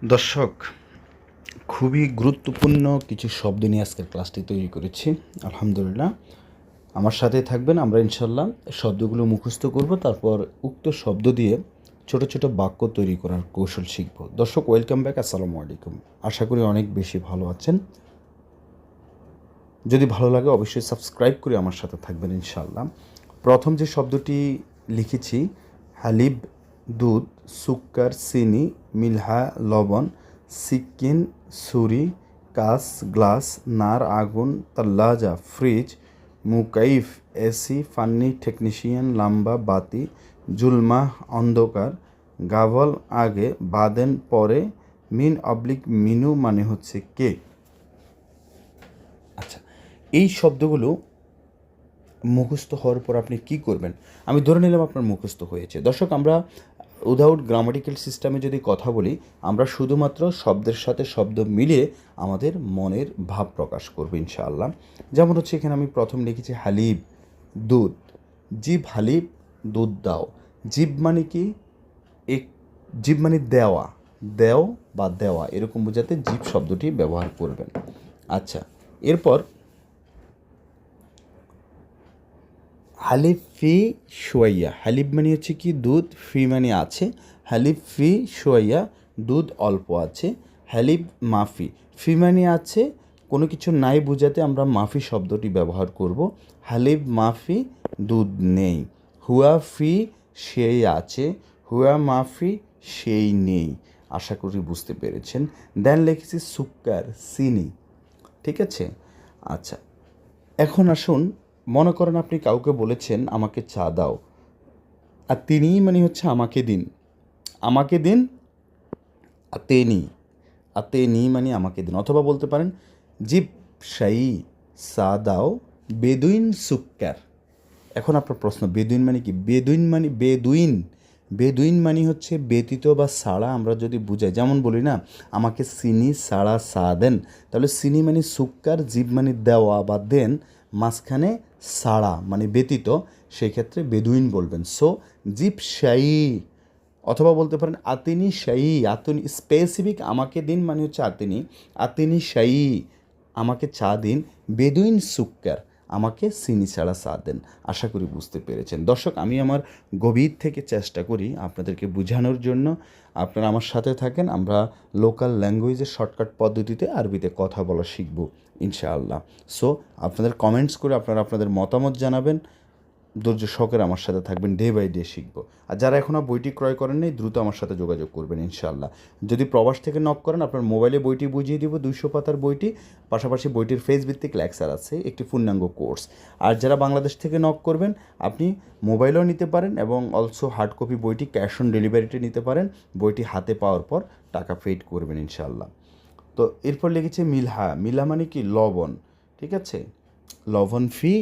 দর্শক, খুবই গুরুত্বপূর্ণ কিছু শব্দ নিয়ে আজকের ক্লাসটি তৈরি করেছি। আলহামদুলিল্লাহ, আমার সাথে থাকবেন। আমরা ইনশাল্লাহ শব্দগুলো মুখস্থ করব, তারপর উক্ত শব্দ দিয়ে ছোট ছোট বাক্য তৈরি করার কৌশল শিখব। দর্শক, ওয়েলকাম ব্যাক। আসসালামু আলাইকুম। আশা করি অনেক বেশি ভালো আছেন। যদি ভালো লাগে অবশ্যই সাবস্ক্রাইব করে আমার সাথে থাকবেন ইনশাল্লাহ। প্রথম যে শব্দটি লিখেছি, হালিব দুধ, সুক্কার চিনি, মিলহা লবণ, সিক্কিন ছুরি, কাঁচ গ্লাস, নার আগুন, তাল্লাজা ফ্রিজ, মুকাইফ এসি, ফান্নি টেকনিশিয়ান লাম্বা বাতি, জুলমাহ অন্ধকার, গাভল আগে বাদেন পরে, মিন অবলিক মিনু মানে হচ্ছে কে। আচ্ছা, এই শব্দগুলো মুখস্থ হওয়ার পর আপনি কি করবেন? আমি ধরে নিলাম আপনার মুখস্থ হয়েছে। দর্শক, আমরা উইদাউট গ্রামাটিক্যাল সিস্টেমে যদি কথা বলি, আমরা শুধুমাত্র শব্দের সাথে শব্দ মিলিয়ে আমাদের মনের ভাব প্রকাশ করব ইনশাআল্লাহ। যেমন হচ্ছে, এখানে আমি প্রথম লিখেছি হালিব দুধ। জিব হালিব দুধ দাও। জিব মানে কি? এক জিব মানে দেওয়া, দেও বা দেওয়া, এরকম বোঝাতে জিব শব্দটি ব্যবহার করবেন। আচ্ছা, এরপর হালিব ফি শোয়াইয়া। হালিব মানে হচ্ছে কি? দুধ। ফি মানে আছে। হালিব ফি শোয়াইয়া, দুধ অল্প আছে। হালিব মাফি, ফি মানে আছে, কোনো কিছু নাই বোঝাতে আমরা মাফি শব্দটি ব্যবহার করব। হালিব মাফি, দুধ নেই। হুয়া ফি, সেই আছে। হুয়া মাফি, সেই নেই। আশা করি বুঝতে পেরেছেন। দেন লিখেছি সুক্কার চিনি। ঠিক আছে? আচ্ছা, এখন আসুন, মনে করেন আপনি কাউকে বলেছেন আমাকে চা দাও, আর তিনিই মানে হচ্ছে আমাকে দিন। আমাকে দিন, আতেনি। আতেনি মানে আমাকে দিন। অথবা বলতে পারেন জিপ শাই চা দাও, বেদুইন সুক্কার। এখন আপনার প্রশ্ন, বেদুইন মানে কি? বেদুইন মানে বেদুইন, বেদুইন মানে হচ্ছে ব্যতীত বা ছাড়া। আমরা যদি বুঝাই, যেমন বলি না, আমাকে চিনি ছাড়া চা দেন, তাহলে চিনি মানে সুক্কার, জীব মানে দেওয়া বা দেন, মাঝখানে ছাড়া মানে ব্যতীত, সেই ক্ষেত্রে বেদুইন বলবেন। সো জিপ শাই। অথবা বলতে পারেন আতিনি শাই। আতিনি স্পেসিফিক আমাকে দিন মানে হচ্ছে আতিনি। আতিনি শাই, আমাকে চা দিন। বেদুইন সুক্কার, আমাকে চিনি ছাড়া চা দেন। আশা করি বুঝতে পেরেছেন। দর্শক, আমি আমার গভীর থেকে চেষ্টা করি আপনাদেরকে বোঝানোর জন্য। আপনারা আমার সাথে থাকেন। আমরা লোকাল ল্যাঙ্গুয়েজের শর্টকাট পদ্ধতিতে আরবিতে কথা বলা শিখব ইনশাআল্লাহ। সো আপনাদের কমেন্টস করে আপনারা আপনাদের মতামত জানাবেন। ধৈর্য সহকারে আমার সাথে থাকবেন, ডে বাই ডে শিখবো। আর যারা এখনও বইটি ক্রয় করেন নাই, দ্রুত আমার সাথে যোগাযোগ করবেন ইনশাআল্লাহ। যদি প্রবাস থেকে নক করেন, আপনার মোবাইলে বইটি বুঝিয়ে দিব, 200 পাতার বইটি। পাশাপাশি বইটির ফেস ভিত্তিক লেকচার আছে, একটি পূর্ণাঙ্গ কোর্স। আর যারা বাংলাদেশ থেকে নক করবেন, আপনি মোবাইলেও নিতে পারেন এবং অলসো হার্ড কপি বইটি ক্যাশ অন ডেলিভারিতে নিতে পারেন। বইটি হাতে পাওয়ার পর টাকা পেইড করবেন ইনশাআল্লাহ। তো এরপর লিখেছে মিলহা। মিলহা মানে কি? লবণ। ঠিক আছে? লবণ ফি,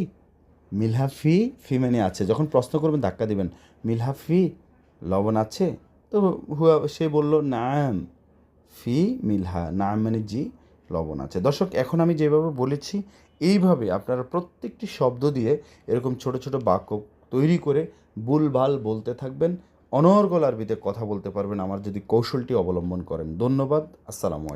মিলহা ফি, ফি মানে আছে। যখন প্রশ্ন করবেন ধাক্কা দিবেন, মিলহা ফি, লবণ আছে? তো হুয়া সে বলল নাম ফি মিলহা, নাম মানে জি, লবণ আছে। দর্শক, এখন আমি যেভাবে বলেছি, এইভাবে আপনারা প্রত্যেকটি শব্দ দিয়ে এরকম ছোট ছোট বাক্য তৈরি করে ভুলভাল বলতে থাকবেন। অনর্গল আরবিতে কথা বলতে পারবেন আমার যদি কৌশলটি অবলম্বন করেন। ধন্যবাদ। আসসালামু আলাইকুম।